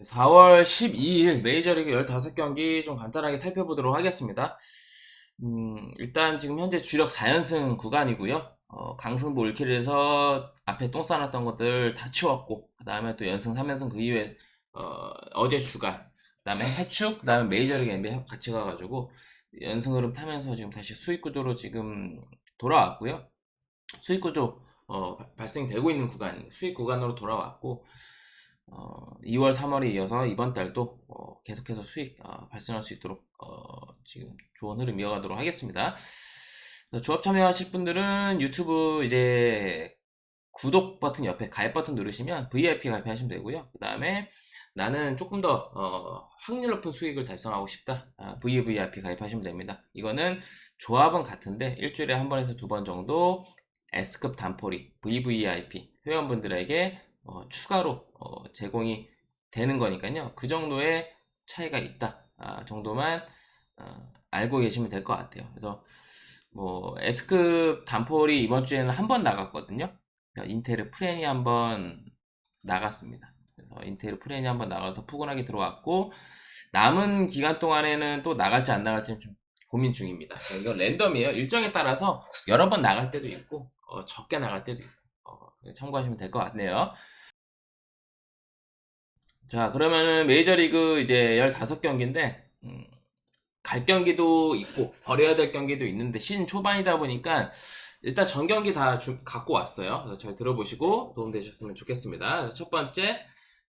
4월 12일 메이저리그 15경기 좀 간단하게 살펴보도록 하겠습니다. 일단 지금 현재 주력 4연승 구간이고요. 강승부 올킬에서 앞에 똥 싸놨던 것들 다 치웠고, 그 다음에 또 연승 3연승 그 이후에 어제 주간, 그 다음에 해축, 그 다음에 메이저리그 NBA 같이 가가지고 연승 흐름 타면서 지금 다시 수익 구조로 지금 돌아왔고요. 수익 구조 발생이 되고 있는 구간, 수익 구간으로 돌아왔고, 2월, 3월에 이어서 이번 달도 계속해서 수익 발생할 수 있도록 지금 좋은 흐름 이어가도록 하겠습니다. 조합 참여하실 분들은 유튜브 이제 구독 버튼 옆에 가입 버튼 누르시면 VIP 가입하시면 되고요. 그 다음에 나는 조금 더 확률 높은 수익을 달성하고 싶다. VVIP 가입하시면 됩니다. 이거는 조합은 같은데 일주일에 한 번에서 두 번 정도 S급 단포리 VVIP 회원분들에게 추가로 제공이 되는 거니까요. 그 정도의 차이가 있다 정도만 알고 계시면 될 것 같아요. 그래서 뭐 S급 단폴이 이번 주에는 한 번 나갔거든요. 인텔 프렌이 한 번 나갔습니다. 그래서 인텔 프렌이 한 번 나가서 푸근하게 들어왔고, 남은 기간 동안에는 또 나갈지 안 나갈지 좀 고민 중입니다. 이건 랜덤이에요. 일정에 따라서 여러 번 나갈 때도 있고 적게 나갈 때도 있고 참고하시면 될 것 같네요. 자, 그러면은 메이저리그 이제 15경기인데 갈 경기도 있고 버려야 될 경기도 있는데 시즌 초반이다 보니까 일단 전 경기 다 갖고 왔어요. 그래서 잘 들어보시고 도움되셨으면 좋겠습니다. 그래서 첫 번째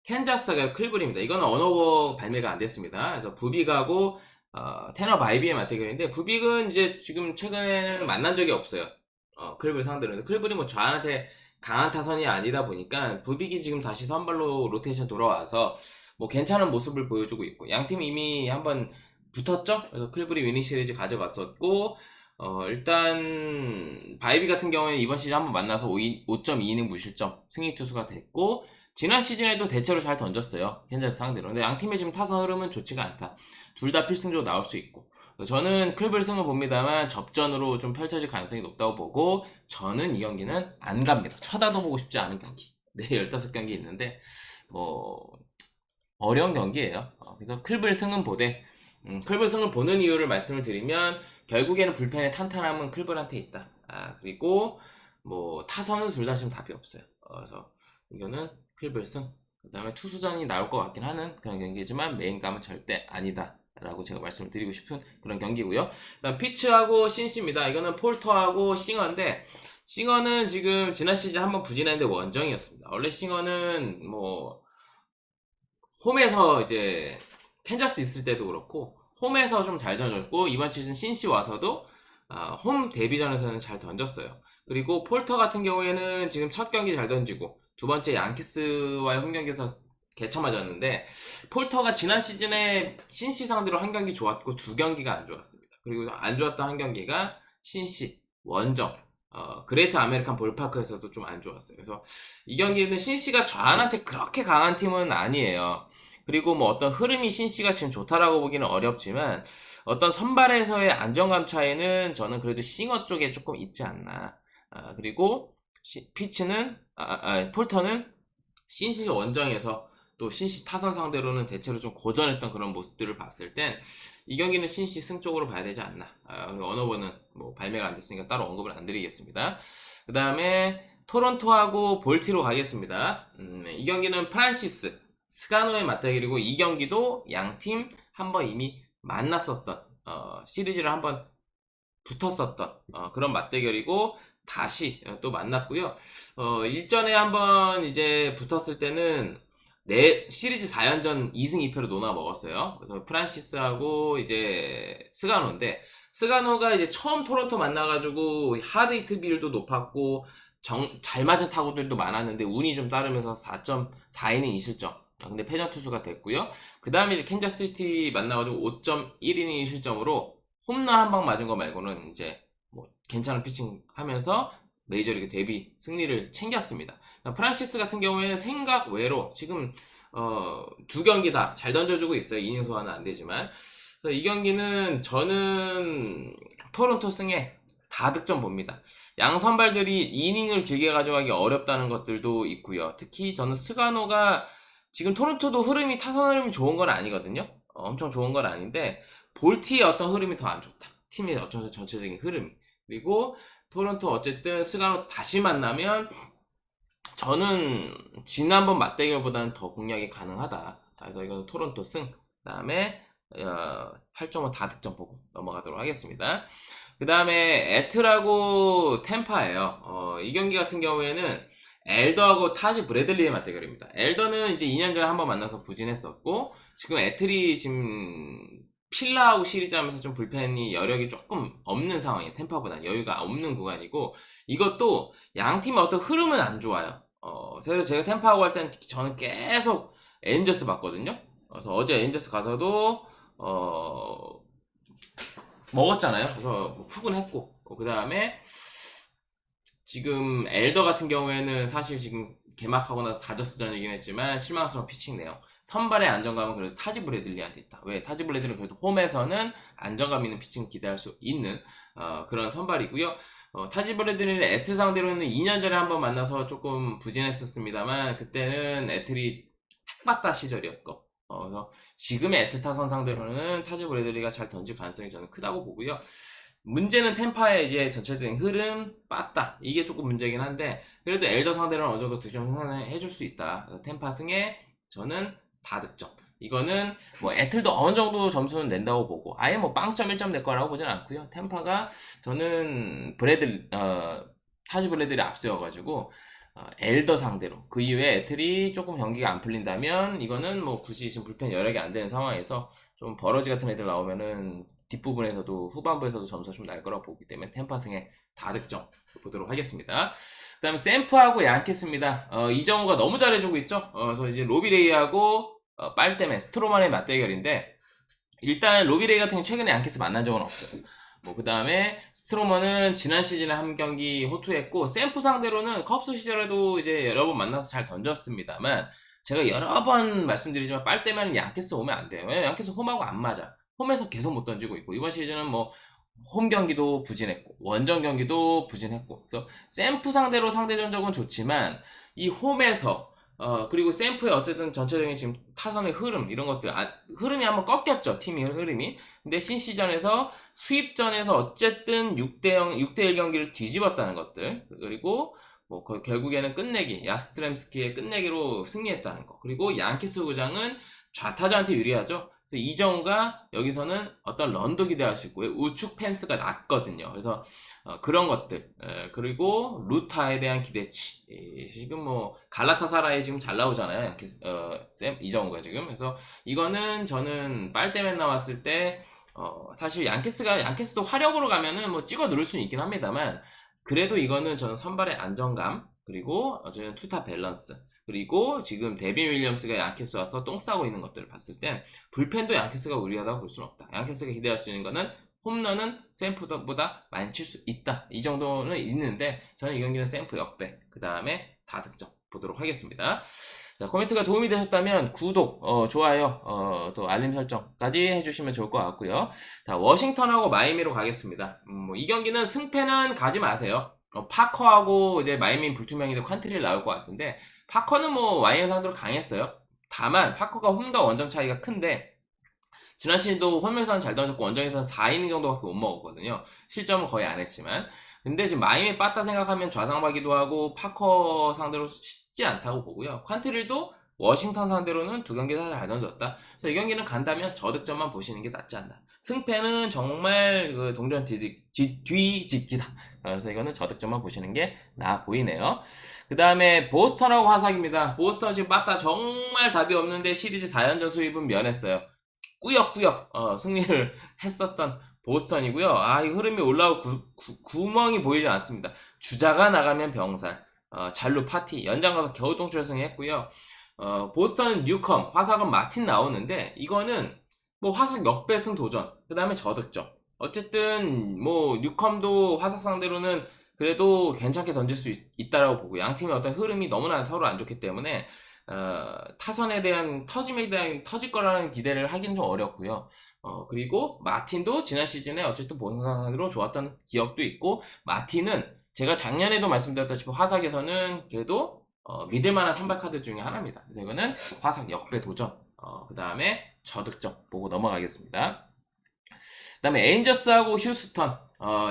캔자스가 클블입니다. 이거는 언어버 발매가 안 됐습니다. 그래서 부빅하고 테너 바이비의 맞대결인데, 부빅은 이제 지금 최근에는 만난 적이 없어요. 클블 상대로. 클블이 뭐 좌한테 강한 타선이 아니다 보니까 부빅이 지금 다시 선발로 로테이션 돌아와서 뭐 괜찮은 모습을 보여주고 있고, 양팀 이미 한번 붙었죠? 그래서 클블이 위닝 시리즈 가져갔었고, 일단 바이비 같은 경우에는 이번 시즌 한번 만나서 5.2이닝 무실점 승리 투수가 됐고, 지난 시즌에도 대체로 잘 던졌어요. 캔자스 상대로. 근데 양팀의 지금 타선 흐름은 좋지가 않다. 둘 다 필승조로 나올 수 있고. 저는 클블 승을 봅니다만 접전으로 좀 펼쳐질 가능성이 높다고 보고, 저는 이 경기는 안 갑니다. 쳐다도 보고 싶지 않은 경기. 네, 15경기 있는데 뭐 어려운 경기예요. 그래서 클블 승은 보되, 클블 승을 보는 이유를 말씀을 드리면 결국에는 불펜의 탄탄함은 클블한테 있다. 그리고 뭐 타선은 둘 다 지금 답이 없어요. 그래서 이거는 클블 승. 그 다음에 투수전이 나올 것 같긴 하는 그런 경기지만 메인감은 절대 아니다 라고 제가 말씀을 드리고 싶은 그런 경기고요. 그다음 피츠하고 신시입니다. 이거는 폴터하고 싱어인데, 싱어는 지금 지난 시즌 한번 부진했는데 원정이었습니다. 원래 싱어는 뭐 홈에서 이제 캔자스 있을 때도 그렇고 홈에서 좀 잘 던졌고, 이번 시즌 신시 와서도 홈 데뷔전에서는 잘 던졌어요. 그리고 폴터 같은 경우에는 지금 첫 경기 잘 던지고 두 번째 양키스와의 홈 경기에서 개쳐 맞았는데, 폴터가 지난 시즌에 신시 상대로 한 경기 좋았고 두 경기가 안 좋았습니다. 그리고 안 좋았던 한 경기가 신시 원정 그레이트 아메리칸 볼파크에서도 좀 안 좋았어요. 그래서 이 경기는 신시가 좌한한테 그렇게 강한 팀은 아니에요. 그리고 뭐 어떤 흐름이 신시가 지금 좋다라고 보기는 어렵지만, 어떤 선발에서의 안정감 차이는 저는 그래도 싱어 쪽에 조금 있지 않나. 그리고 피치는 폴터는 신시 원정에서 또 신시 타선 상대로는 대체로 좀 고전했던 그런 모습들을 봤을 땐 이 경기는 신시 승 쪽으로 봐야 되지 않나. 그리고 언어버는 뭐 발매가 안 됐으니까 따로 언급을 안 드리겠습니다. 그 다음에 토론토하고 볼티로 가겠습니다. 이 경기는 프란시스 스가노의 맞대결이고, 이 경기도 양팀 한번 이미 만났었던 시리즈를 한번 붙었었던 그런 맞대결이고, 다시 또 만났고요. 일전에 한번 이제 붙었을 때는 시리즈 4연전 2승 2패로 놓아 먹었어요. 그래서 프란시스하고 이제 스가노인데, 스가노가 이제 처음 토론토 만나가지고 하드 히트 비율도 높았고 잘 맞은 타구들도 많았는데 운이 좀 따르면서 4.4이닝 2실점. 근데 패전 투수가 됐고요. 그 다음에 이제 캔자스시티 만나가지고 5.1이닝 2실점으로 홈런 한 방 맞은 거 말고는 이제 뭐 괜찮은 피칭 하면서 메이저리그 데뷔 승리를 챙겼습니다. 프란시스 같은 경우에는 생각 외로 지금 두 경기 다 잘 던져주고 있어요. 이닝 소화는 안 되지만. 이 경기는 저는 토론토 승에 다득점 봅니다. 양 선발들이 이닝을 길게 가져가기 어렵다는 것들도 있고요. 특히 저는 스가노가 지금 토론토도 타선 흐름이 좋은 건 아니거든요. 엄청 좋은 건 아닌데 볼트의 어떤 흐름이 더 안 좋다. 팀의 어떤 전체적인 흐름이. 그리고 토론토 어쨌든 스가노 다시 만나면 저는 지난번 맞대결보다는 더 공략이 가능하다. 그래서 이건 토론토 승. 그다음에 8.5 다득점 보고 넘어가도록 하겠습니다. 그 다음에 애틀하고 템파예요. 이 경기 같은 경우에는 엘더하고 타지 브래들리의 맞대결입니다. 엘더는 이제 2년 전에 한번 만나서 부진했었고 지금 애틀이 지금 필라하고 시리즈 하면서 좀 불펜이 여력이 조금 없는 상황이에요. 템파보다 여유가 없는 구간이고 이것도 양 팀의 어떤 흐름은 안 좋아요. 그래서 제가 템파하고 할 때는 저는 계속 엔저스 봤거든요. 그래서 어제 엔저스 가서도 먹었잖아요. 그래서 뭐 푸근했고 그 다음에 지금 엘더 같은 경우에는 사실 지금 개막하고 나서 다저스전이긴 했지만 실망스러운 피칭 내용. 선발의 안정감은 그래도 타지 브래들리한테 있다. 왜? 타지 브래들리는 그래도 홈에서는 안정감 있는 피칭 기대할 수 있는 그런 선발이고요. 타지 브래들리는 애틀 상대로는 2년 전에 한번 만나서 조금 부진했었습니다만 그때는 애틀이 탁받다 시절이었고 그래서 지금의 애틀 타선 상대로는 타지 브래들리가 잘 던질 가능성이 저는 크다고 보고요. 문제는 템파의 이제 전체적인 흐름, 빠따 이게 조금 문제긴 한데 그래도 엘더 상대로는 어느 정도 득점 생산해줄 수 있다. 템파 승에 저는 다득점. 이거는 뭐 애틀도 어느 정도 점수는 낸다고 보고 아예 뭐 빵점 1점 낼 거라고 보진 않고요. 템파가 저는 타지 브래들이 앞세워가지고 엘더 상대로 그 이후에 애틀이 조금 경기가 안 풀린다면 이거는 뭐 굳이 지금 불펜 여력이 안 되는 상황에서 좀 버러지 같은 애들 나오면은 뒷부분에서도 후반부에서도 점수가 좀 날 거라고 보기 때문에 템파승의 다득점 보도록 하겠습니다. 그 다음에 샘프하고 양키스입니다. 이정우가 너무 잘해주고 있죠. 그래서 이제 로비레이하고 빨대맨 스트로만의 맞대결인데 일단 로비레이 같은 경우 최근에 양키스 만난 적은 없어요. 뭐 그 다음에 스트로먼은 지난 시즌에 한 경기 호투했고 샘프 상대로는 컵스 시절에도 이제 여러 번 만나서 잘 던졌습니다만 제가 여러 번 말씀드리지만 빨대맨은 양키스 오면 안 돼요. 왜냐면 양키스 홈하고 안 맞아. 홈에서 계속 못 던지고 있고 이번 시즌은 뭐 홈 경기도 부진했고 원정 경기도 부진했고 그래서 샘프 상대로 상대 전적은 좋지만 이 홈에서 그리고 샘프의 어쨌든 전체적인 지금 타선의 흐름 이런 것들 흐름이 한번 꺾였죠. 팀이 흐름이. 근데 신시전에서 수입전에서 어쨌든 6대0 6대1 경기를 뒤집었다는 것들 그리고 뭐 결국에는 끝내기 야스트렘스키의 끝내기로 승리했다는 거 그리고 양키스 구장은 좌타자한테 유리하죠. 그래서 이정우가 여기서는 어떤 런도 기대할 수 있고 우측 펜스가 낮거든요. 그래서 그런 것들 그리고 루타에 대한 기대치 지금 뭐 갈라타사라에 지금 잘 나오잖아요. 이정우가 지금 그래서 이거는 저는 빨대맨 나왔을 때 사실 양키스도 화력으로 가면은 뭐 찍어 누를 수는 있긴 합니다만 그래도 이거는 저는 선발의 안정감 그리고 저는 투타 밸런스 그리고 지금 데빈 윌리엄스가 양키스 와서 똥 싸고 있는 것들을 봤을 땐 불펜도 양키스가 우리하다고 볼 수는 없다. 양키스가 기대할 수 있는 거는 홈런은 샘프보다 많이 칠 수 있다. 이 정도는 있는데 저는 이 경기는 샘프 역대 그 다음에 다득점 보도록 하겠습니다. 자, 코멘트가 도움이 되셨다면 구독, 좋아요, 또 알림 설정까지 해주시면 좋을 것 같고요. 자, 워싱턴하고 마이애미로 가겠습니다. 이 경기는 승패는 가지 마세요. 파커하고 이제 마이애미 불투명인데 퀀트리를 나올 것 같은데 파커는 뭐 마이애미 상대로 강했어요. 다만 파커가 홈과 원정 차이가 큰데 지난 시즌도 홈에서는 잘 던졌고 원정에서는 4이닝 정도밖에 못 먹었거든요. 실점은 거의 안 했지만 근데 지금 마이애미 빠따 생각하면 좌상박이도 하고 파커 상대로 쉽지 않다고 보고요. 퀀트릴도 워싱턴 상대로는 두 경기 다 잘 던졌다. 그래서 이 경기는 간다면 저득점만 보시는 게 낫지 않나. 승패는 정말 그 동전 뒤집기다. 그래서 이거는 저득점만 보시는 게 나아 보이네요. 그 다음에 보스턴하고 화삭입니다. 보스턴 지금 빠따 정말 답이 없는데 시리즈 4연전 수입은 면했어요. 꾸역꾸역 승리를 했었던 보스턴이고요. 이 흐름이 올라오고 구멍이 보이지 않습니다. 주자가 나가면 병살, 잘루 파티, 연장 가서 겨우 동출승했고요. 보스턴은 뉴컴, 화삭은 마틴 나오는데 이거는 뭐 화삭 역배승 도전, 그 다음에 저득점. 어쨌든 뭐 뉴컴도 화삭 상대로는 그래도 괜찮게 던질 수 있다라고 보고 양팀의 어떤 흐름이 너무나 서로 안 좋기 때문에 타선에 대한 터짐에 대한 터질 거라는 기대를 하기는 좀 어렵고요. 그리고 마틴도 지난 시즌에 어쨌든 본선으로 좋았던 기억도 있고 마틴은 제가 작년에도 말씀드렸다시피 화삭에서는 그래도 믿을만한 선발 카드 중에 하나입니다. 그래서 이거는 화석 역배 도전. 그 다음에 저득점 보고 넘어가겠습니다. 그 다음에 에인저스하고 휴스턴.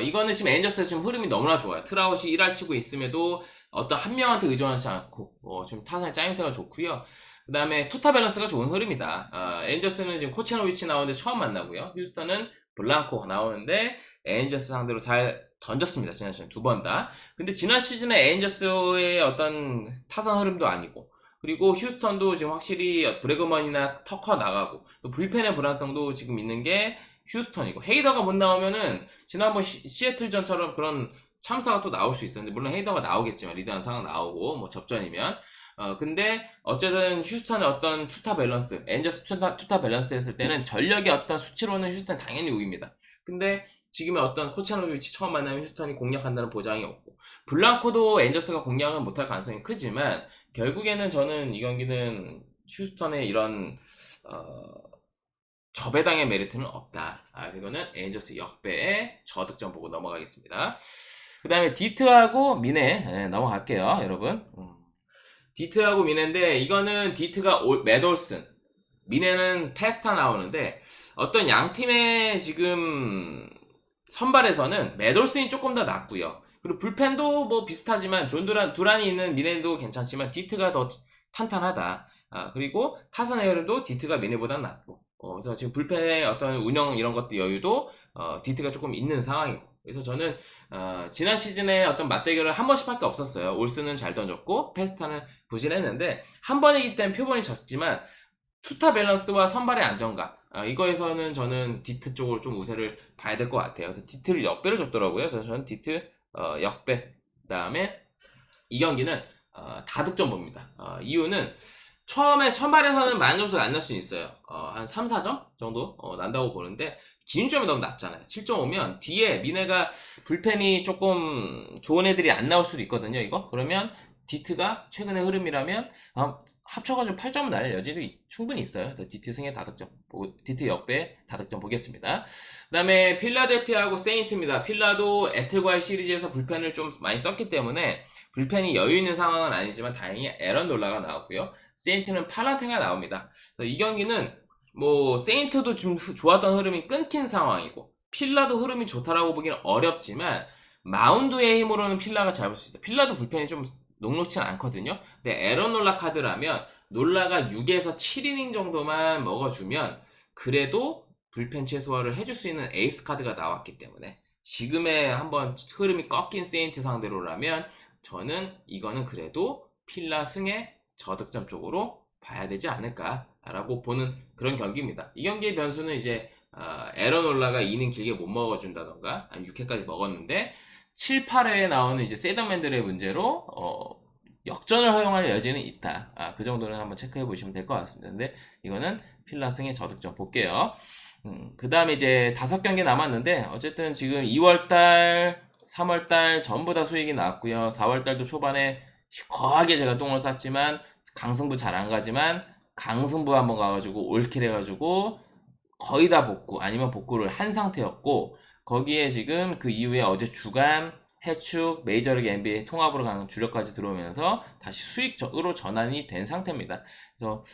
이거는 지금 에인저스 지금 흐름이 너무나 좋아요. 트라웃이 1할 치고 있음에도 어떤 한 명한테 의존하지 않고, 지금 타선의 짜임새가 좋고요. 그 다음에 투타 밸런스가 좋은 흐름이다. 에인저스는 지금 코치노비치 나오는데 처음 만나고요. 휴스턴은 블랑코 나오는데 에인저스 상대로 잘 던졌습니다. 지난 시즌 두 번 다. 근데 지난 시즌에 에인저스의 어떤 타선 흐름도 아니고, 그리고 휴스턴도 지금 확실히 브래그먼이나 터커 나가고, 또 불펜의 불안성도 지금 있는 게 휴스턴이고, 헤이더가 못 나오면은 지난번 시애틀전처럼 그런 참사가 또 나올 수 있었는데, 물론 헤이더가 나오겠지만 리드하는 상황 나오고 뭐 접전이면 근데 어쨌든 휴스턴의 어떤 투타 밸런스, 엔저스 투타 밸런스 했을 때는 전력의 어떤 수치로는 휴스턴 당연히 우위입니다. 근데 지금의 어떤 코치아노비치 처음 만나면 휴스턴이 공략한다는 보장이 없고, 블랑코도 엔저스가 공략은 못할 가능성이 크지만 결국에는 저는 이 경기는 휴스턴의 이런 저배당의 메리트는 없다. 이거는 에인저스 역배의 저득점 보고 넘어가겠습니다. 그 다음에 디트하고 미네 넘어갈게요, 여러분. 디트하고 미네인데, 이거는 디트가 매돌슨, 미네는 페스타 나오는데, 어떤 양 팀의 지금 선발에서는 매돌슨이 조금 더 낫고요. 그리고 불펜도 뭐 비슷하지만 두란이 있는 미네도 괜찮지만 디트가 더 탄탄하다. 그리고 타선의 흐름도 디트가 미네보다 낫고. 그래서 지금 불펜의 어떤 운영 이런 것도 여유도 디트가 조금 있는 상황이고. 그래서 저는 지난 시즌에 어떤 맞대결을 한 번씩밖에 없었어요. 올스는 잘 던졌고 페스타는 부진했는데 한 번이기 때문에 표본이 적지만 투타 밸런스와 선발의 안정감, 이거에서는 저는 디트 쪽으로 좀 우세를 봐야 될 것 같아요. 그래서 디트를 역배를 줬더라고요. 그래서 저는 디트 역배. 그 다음에 이 경기는 다득점 봅니다. 이유는 처음에 선발에서는 많은 점수가 안 날 수는 있어요. 한 3, 4점 정도 난다고 보는데 기준점이 너무 낮잖아요. 7.5면 뒤에 미네가 불펜이 조금 좋은 애들이 안 나올 수도 있거든요. 이거 그러면 디트가 최근의 흐름이라면 합쳐가지고 8점은 날 여지도 충분히 있어요. 디트 승의 다득점, 디트 역배 다득점 보겠습니다. 그 다음에 필라델피아하고 세인트입니다. 필라도 애틀과의 시리즈에서 불펜을 좀 많이 썼기 때문에 불펜이 여유 있는 상황은 아니지만 다행히 에런 놀라가 나왔고요. 세인트는 팔란테가 나옵니다. 이 경기는 뭐 세인트도 좀 좋았던 흐름이 끊긴 상황이고 필라도 흐름이 좋다라고 보기는 어렵지만 마운드의 힘으로는 필라가 잡을 수 있어요. 필라도 불펜이 좀 녹록치 않거든요. 근데 에런 놀라 카드라면 놀라가 6에서 7이닝 정도만 먹어주면 그래도 불펜 최소화를 해줄 수 있는 에이스 카드가 나왔기 때문에 지금의 한번 흐름이 꺾인 세인트 상대로라면 저는 이거는 그래도 필라 승의 저득점 쪽으로 봐야 되지 않을까라고 보는 그런 경기입니다. 이 경기의 변수는 이제 에런 놀라가 2이닝 길게 못 먹어준다던가 6회까지 먹었는데 7, 8회에 나오는 이제 세더맨들의 문제로 역전을 허용할 여지는 있다. 그 정도는 한번 체크해 보시면 될 것 같습니다. 근데 이거는 필라 승의 저득점 볼게요. 그 다음에 이제 5경기 남았는데 어쨌든 지금 2월달, 3월달 전부 다 수익이 나왔고요. 4월달도 초반에 거하게 제가 똥을 쌌지만 강승부 잘 안 가지만 강승부 한번 가가지고 올킬 해가지고 거의 다 복구 아니면 복구를 한 상태였고 거기에 지금 그 이후에 어제 주간 해축 메이저리그 NBA 통합으로 가는 주력까지 들어오면서 다시 수익으로 전환이 된 상태입니다. 그래서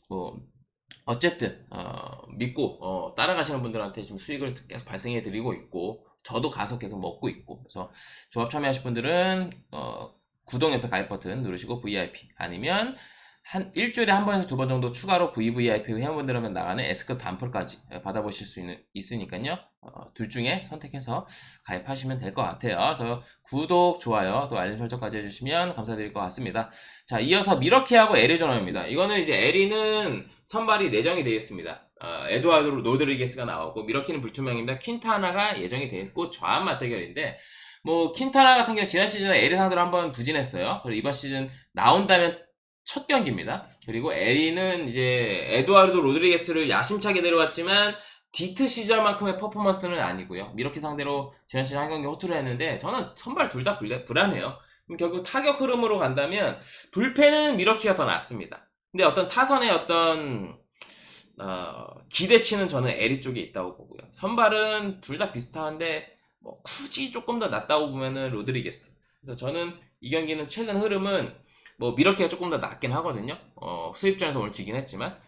뭐 어쨌든 믿고 따라가시는 분들한테 지금 수익을 계속 발생해 드리고 있고 저도 가서 계속 먹고 있고 그래서 조합 참여하실 분들은 구독 옆에 가입 버튼 누르시고 VIP 아니면 한 일주일에 한 번에서 두 번 정도 추가로 VVIP 회원분들하면 나가는 S급 단풀까지 받아보실 수 있으니까요. 둘 중에 선택해서 가입하시면 될 것 같아요. 그래서 구독, 좋아요, 또 알림 설정까지 해주시면 감사드릴 것 같습니다. 자, 이어서 미러키하고 애리조나입니다. 이거는 이제 에리는 선발이 내정이 되어 있습니다. 에드와르드 로드리게스가 나오고 미러키는 불투명입니다. 퀸타나가 예정이 되어 있고 좌완 맞대결인데 뭐 퀸타나 같은 경우 지난 시즌에 에리 상대로 한번 부진했어요. 그리고 이번 시즌 나온다면 첫 경기입니다. 그리고 에리는 이제 에두아르도 로드리게스를 야심차게 데려왔지만 디트 시절만큼의 퍼포먼스는 아니고요. 미러키 상대로 지난 시즌 한 경기 호투를 했는데 저는 선발 둘 다 불안해요. 그럼 결국 타격 흐름으로 간다면 불펜은 미러키가 더 낫습니다. 근데 어떤 타선의 어떤 기대치는 저는 에리 쪽에 있다고 보고요. 선발은 둘 다 비슷한데 뭐 굳이 조금 더 낫다고 보면은 로드리게스. 그래서 저는 이 경기는 최근 흐름은 뭐 미러키가 조금 더 낫긴 하거든요. 수입전에서 오늘 지긴 했지만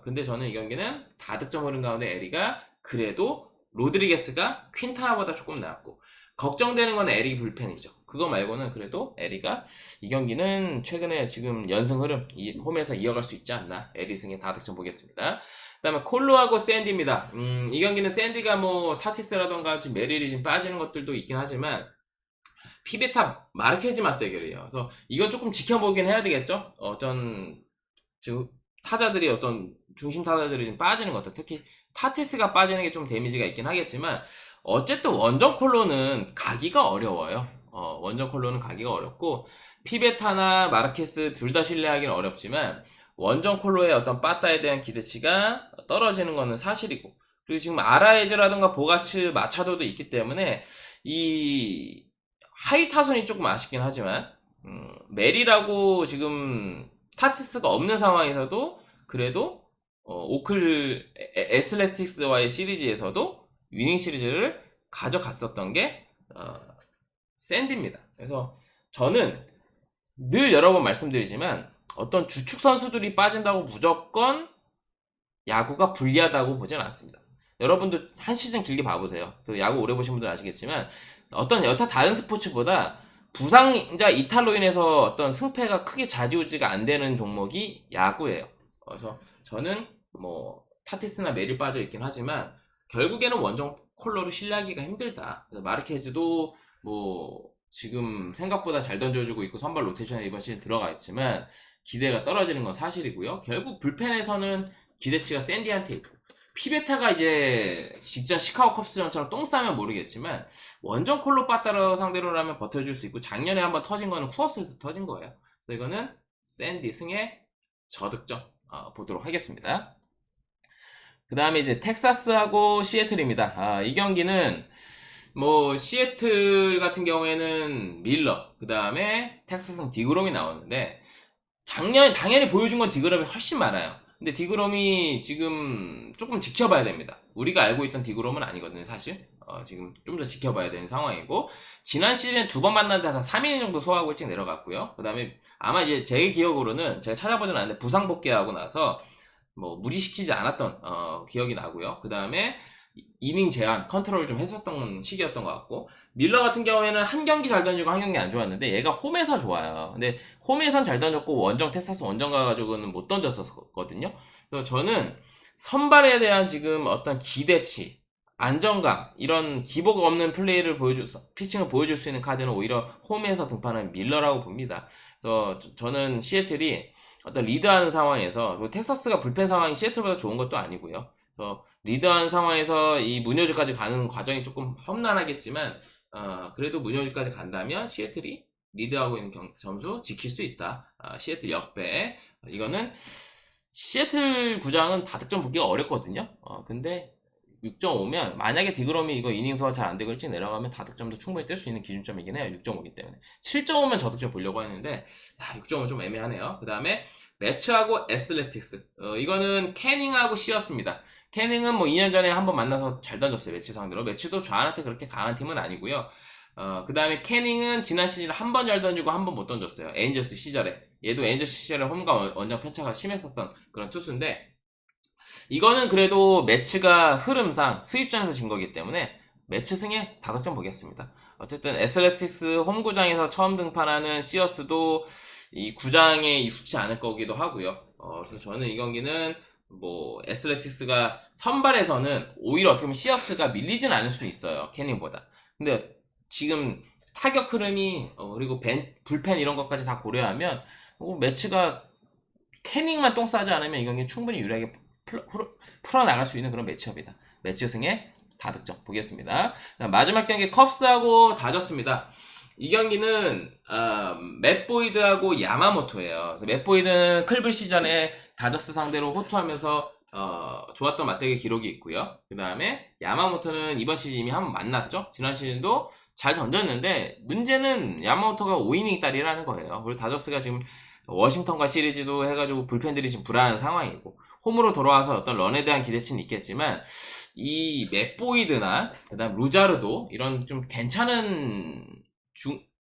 근데 저는 이 경기는 다득점 흐름 가운데 에리가 그래도 로드리게스가 퀸타나보다 조금 나았고 걱정되는 건 에리 불펜이죠. 그거 말고는 그래도 에리가 이 경기는 최근에 지금 연승 흐름 홈에서 이어갈 수 있지 않나. 에리 승의 다득점 보겠습니다. 그 다음에 콜로하고 샌디입니다. 이 경기는 샌디가 뭐 타티스라던가 지금 메릴이 지금 빠지는 것들도 있긴 하지만 피베타 마르케즈 맞대결이에요. 그래서 이건 조금 지켜보긴 해야 되겠죠. 어떤 지금 타자들이 어떤 중심 타자들이 좀 빠지는 것 같아요. 특히 타티스가 빠지는 게 좀 데미지가 있긴 하겠지만 어쨌든 원정 콜로는 가기가 어려워요. 원정 콜로는 가기가 어렵고 피베타나 마르케스 둘 다 신뢰하기는 어렵지만 원정 콜로의 어떤 빠따에 대한 기대치가 떨어지는 것은 사실이고 그리고 지금 아라에즈라든가 보가츠 마차도도 있기 때문에 이 하이 타선이 조금 아쉽긴 하지만 메리라고 지금 타치스가 없는 상황에서도 그래도 오클 애슬레틱스와의 시리즈에서도 위닝 시리즈를 가져갔었던 게 샌디입니다. 그래서 저는 늘 여러 번 말씀드리지만 어떤 주축 선수들이 빠진다고 무조건 야구가 불리하다고 보진 않습니다. 여러분도 한 시즌 길게 봐보세요. 또 야구 오래 보신 분들은 아시겠지만 어떤 여타 다른 스포츠보다 부상자 이탈로 인해서 어떤 승패가 크게 좌지우지가 안 되는 종목이 야구예요. 그래서 저는 뭐 타티스나 메릴 빠져 있긴 하지만 결국에는 원정 콜로를 신뢰하기가 힘들다. 마르케즈도 뭐 지금 생각보다 잘 던져주고 있고 선발 로테이션에 이번 시즌 들어가 있지만 기대가 떨어지는 건 사실이고요. 결국 불펜에서는 기대치가 샌디한테 있고 피베타가 이제 직전 시카고 컵스전처럼 똥 싸면 모르겠지만 원정 콜로 빠따로 상대로라면 버텨줄 수 있고 작년에 한번 터진 거는 쿠어스에서 터진 거예요. 그래서 이거는 샌디 승의 저득점 보도록 하겠습니다. 그 다음에 이제 텍사스하고 시애틀입니다. 이 경기는 뭐 시애틀 같은 경우에는 밀러 그 다음에 텍사스는 디그롬이 나오는데 작년 당연히 보여준 건 디그롬이 훨씬 많아요. 근데 디그롬이 지금 조금 지켜봐야 됩니다. 우리가 알고 있던 디그롬은 아니거든요, 사실. 지금 좀 더 지켜봐야 되는 상황이고 지난 시즌에 두 번 만났는데 한 3인 정도 소화하고 일찍 내려갔고요. 그 다음에 아마 이제 제 기억으로는 제가 찾아보진 않는데 부상 복귀하고 나서 뭐 무리시키지 않았던 기억이 나고요. 그 다음에 이닝 제한 컨트롤을 좀 했었던 시기였던 것 같고 밀러 같은 경우에는 한 경기 잘 던지고 한 경기 안 좋았는데 얘가 홈에서 좋아요. 근데 홈에선 잘 던졌고 원정 텍사스 원정 가가지고는 못 던졌었거든요. 그래서 저는 선발에 대한 지금 어떤 기대치 안정감 이런 기복 없는 플레이를 피칭을 보여줄 수 있는 카드는 오히려 홈에서 등판한 밀러라고 봅니다. 그래서 저는 시애틀이 어떤 리드하는 상황에서 텍사스가 불펜 상황이 시애틀보다 좋은 것도 아니고요. 그래서 리드하는 상황에서 이 문효주까지 가는 과정이 조금 험난하겠지만 그래도 문효주까지 간다면 시애틀이 리드하고 있는 점수 지킬 수 있다. 시애틀 역배. 이거는 시애틀 구장은 다득점 보기가 어렵거든요. 근데 6.5면 만약에 디그럼이 이거 이닝 소화 잘 안되고 일찍 내려가면 다득점도 충분히 뜰 수 있는 기준점이긴 해요. 6.5이기 때문에 7.5면 저득점 보려고 했는데 6.5는 좀 애매하네요. 그 다음에 매츠하고 애슬레틱스 이거는 캐닝하고 시어스입니다. 캐닝은 뭐 2년 전에 한번 만나서 잘 던졌어요. 매치 상대로. 매치도 좌한테 그렇게 강한 팀은 아니고요. 그 다음에 캐닝은 지난 시즌에 한 번 잘 던지고 한 번 못 던졌어요. 에인저스 시절에. 얘도 에인저스 시절에 홈과 원정 편차가 심했었던 그런 투수인데 이거는 그래도 매치가 흐름상 수입전에서 진 거기 때문에 매치 승에 다득점 보겠습니다. 어쨌든 애슬레틱스 홈구장에서 처음 등판하는 시어스도 이 구장에 익숙치 않을 거기도 하고요. 그래서 저는 이 경기는 뭐 애슬레틱스가 선발에서는 오히려 어떻게 보면 시어스가 밀리진 않을 수 있어요. 캐닝보다. 근데 지금 타격 흐름이 그리고 불펜 이런 것까지 다 고려하면 매치가 캐닝만 똥 싸지 않으면 이 경기는 충분히 유리하게 풀어나갈 수 있는 그런 매치업이다. 매치 승에 다득점 보겠습니다. 마지막 경기 컵스하고 다저스입니다. 이 경기는 맷 보이드하고 야마모토예요. 맷 보이드는 클블 시즌에 다저스 상대로 호투하면서 좋았던 맞대결 기록이 있고요. 그 다음에 야마모토는 이번 시즌 이미 한번 만났죠. 지난 시즌도 잘 던졌는데 문제는 야마모토가 5이닝 딸이라는 거예요. 그리고 다저스가 지금 워싱턴과 시리즈도 해가지고 불펜들이 지금 불안한 상황이고 홈으로 돌아와서 어떤 런에 대한 기대치는 있겠지만 이 맥보이드나 그다음 루자르도 이런 좀 괜찮은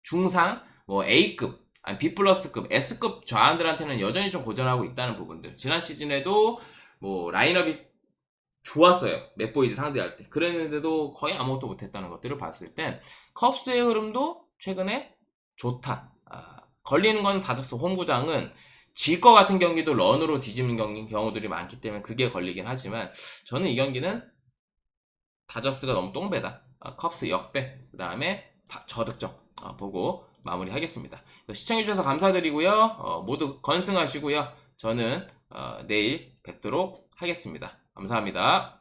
중상 뭐 A급, 아니 B 플러스급, S급 좌완들한테는 여전히 좀 고전하고 있다는 부분들. 지난 시즌에도 뭐 라인업이 좋았어요. 맷보이즈 상대할 때. 그랬는데도 거의 아무것도 못했다는 것들을 봤을 땐 컵스의 흐름도 최근에 좋다. 걸리는 건 다저스 홈구장은 질 것 같은 경기도 런으로 뒤집는 경우들이 많기 때문에 그게 걸리긴 하지만 저는 이 경기는 다저스가 너무 똥배다. 컵스 역배, 그 다음에 저득점 보고 마무리하겠습니다. 시청해주셔서 감사드리고요. 모두 건승하시고요. 저는 내일 뵙도록 하겠습니다. 감사합니다.